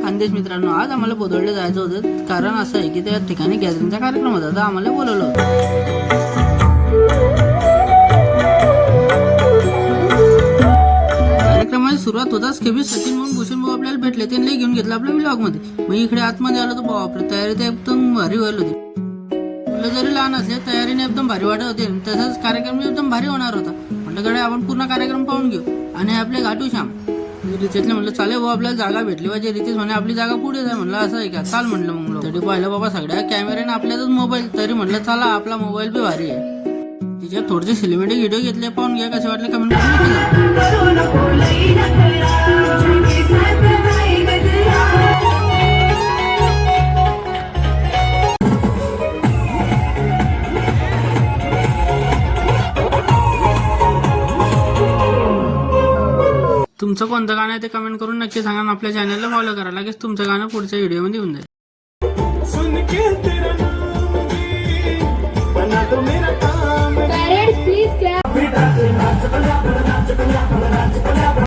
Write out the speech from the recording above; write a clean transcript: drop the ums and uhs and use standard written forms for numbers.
खानदेश मित्रांनो, आज आम्हाला बोदवडला जायचं होतं. कारण असं आहे की त्या ठिकाणी गॅदरिंगचा कार्यक्रम होता, तर आम्हाला बोलवलं होतं. कार्यक्रमाची सुरुवात होताच खेबी सचिन म्हणून भूषण भाऊ आपल्याला भेटले. त्यांनी घेऊन घेतलं आपल्या व्लॉग मध्ये. मग इकडे आतमध्ये आलो तर बापरे, तयारी तर एकदम भारी व्हायला होती. मुलं जरी लहान असले तयारीने एकदम भारी वाटत होते. तसंच कार्यक्रम एकदम भारी होणार होता. म्हटलं कडे आपण पूर्ण कार्यक्रम पाहून घेऊ. आणि आपले घाटू श्याम रितेशने म्हणलं चालेल भाऊ, आपल्याला जागा भेटली पाहिजे. रितेश म्हणे आपली जागा पुढे आहे. म्हणलं असं आहे का, चाल म्हणलं. मग तरी पाहिलं बाबा सगळ्या कॅमेऱ्याने आपल्यातच मोबाईल. तरी म्हणलं चला, आपला मोबाईल बी भारी आहे. तिच्यात थोडेसे सिनेमॅटिक व्हिडिओ घेतले, पाहून घ्या कसे वाटले कमेंट करून. तुमचं कोणतं गाणं आहे ते कमेंट करून नक्की सांगा. आपल्या चॅनलला फॉलो करा. लगेच तुमचं गाणं पुढच्या व्हिडिओमध्ये येऊन जाईल. सुन के तेरा नाम भी बना दो मेरा काम.